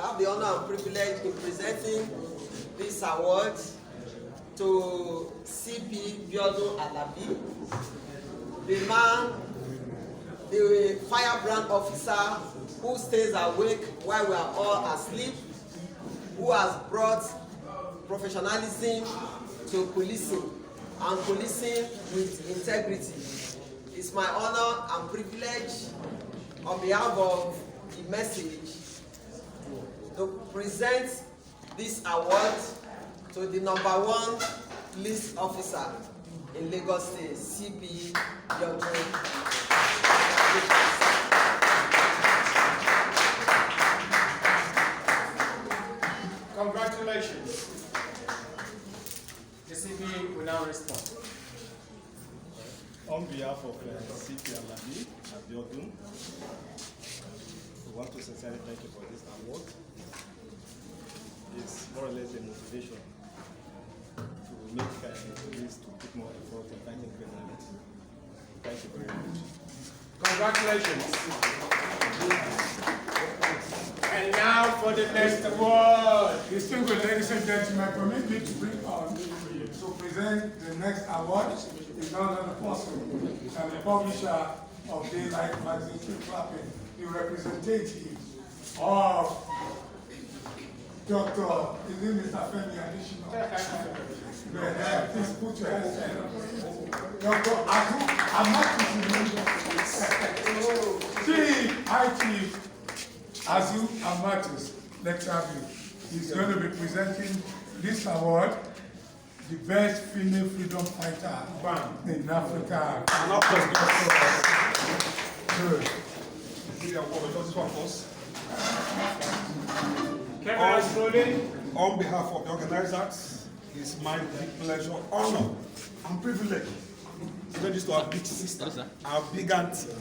I have the honor and privilege in presenting this award to CP Iyawo Oloogbe, the man, the firebrand officer who stays awake while we are all asleep, who has brought professionalism to policing and policing with integrity. It's my honor and privilege on behalf of the message to present this award to the #1 police officer in Lagos State, CP Iyawo. Congratulations. The CP will now respond. On behalf of CP Odumakin, we want to sincerely thank you for this award. It's more or less a motivation to make police to put more effort in fighting criminality. Thank you very much. Congratulations. And now for the next award. Distinguished ladies and gentlemen, permit me to bring on to present the next award is none other person than the publisher of Daylight Magazine, Clapping, the representative of Dr. Is it Mr. Femi Additional? Please put your hands together. Dr. Azu Amatus, Chief Azu Amatus, let's have you. He's going to be presenting this award, the best female freedom fighter in Africa. Good. On behalf of the organizers, it's my big pleasure, honor, and privilege to present this to our big sister, our big auntie.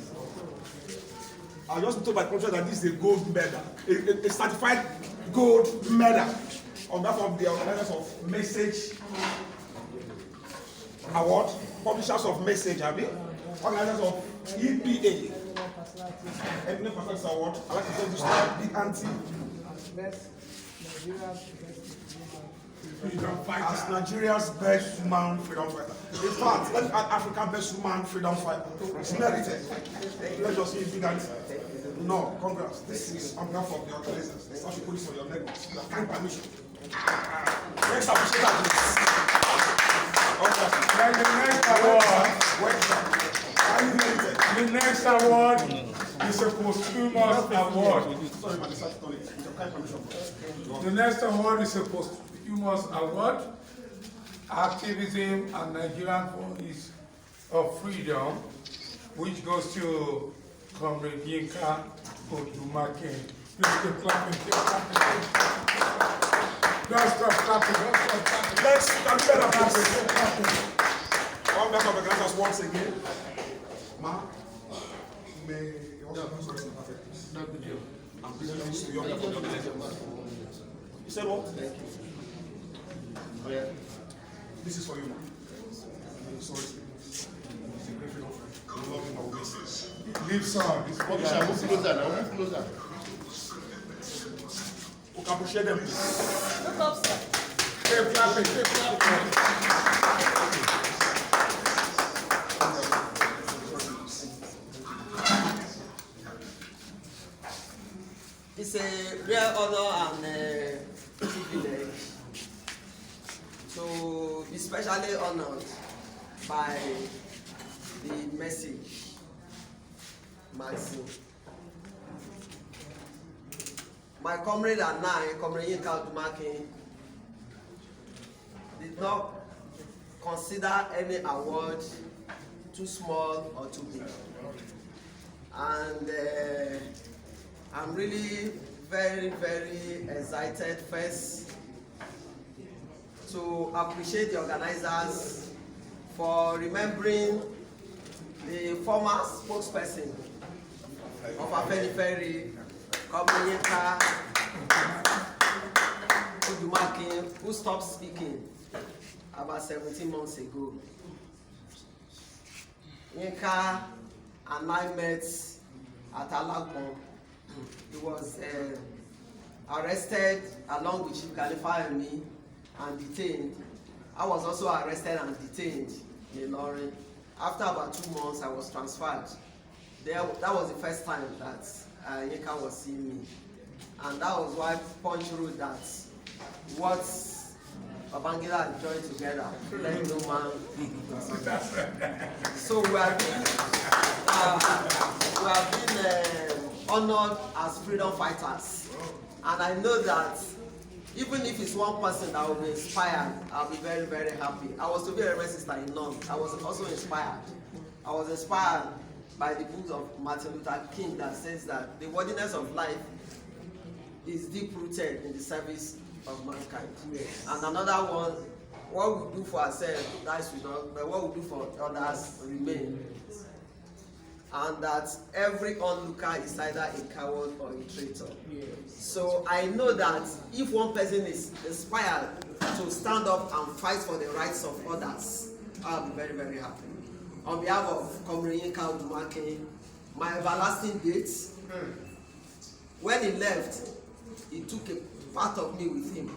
I just told my country that this is a gold medal, a certified gold medal on behalf of the organizers of Message Award, publishers of Message, organizers of EPA, and the Professor Award. I like to present this to our big auntie. As Nigeria's best woman freedom fighter. In fact, let's add Africa's best woman freedom fighter. It's merited. Let's just see big auntie. No, congrats. This is on behalf of the organizers. Let's actually put this on your necklace. You have kind permission. Let's appreciate that, The next award is a posthumous award. The next award is a posthumous award, Activism and Nigerian Voice of Freedom, which goes to Comrade Iyawo Odumakin. Please keep clapping, keep clapping. Don't stop clapping, don't stop clapping. Let's come together, please. On behalf of the organizers once again, Ma, may you also sorry, I'm presenting this to you. You said what? Thank you. Oh, yeah. This is for you, Ma. Sorry. It's a great friend of friend. I love him, I will miss this. Leave some. Move closer now, move closer. We can appreciate them, please. Keep clapping, keep clapping. It's a real honor and privilege to be specially honored by the Message magazine. My comrade and I, Comrade Iyawo Odumakin, did not consider any award too small or too big. And I'm really very, very excited first to appreciate the organizers for remembering the former spokesperson of Afenifere, Comrade Iyawo Odumakin, who stopped speaking about 17 months ago. Iyawo and I met at Alagbon. He was arrested along with Chief Khalifa and me and detained. I was also arrested and detained in Ilorin. After about 2 months, I was transferred. That was the first time that Yinka was seeing me. And that was why Punch wrote that what Babangida and joined together, let no man. So we have been honored as freedom fighters. And I know that even if it's one person that will be inspired, I'll be very, very happy. I was to be a sister in none. I was also inspired. I was inspired by the books of Martin Luther King that says that the worthiness of life is deep rooted in the service of mankind. Yes. And another one, what we do for ourselves dies with us, but what we do for others remain. And that every onlooker is either a coward or a traitor. Yes. So I know that if one person is inspired to stand up and fight for the rights of others, I'll be very, very happy. On behalf of Comrade Iyawo Oloogbe Odumakin, my everlasting date, when he left, he took a part of me with him.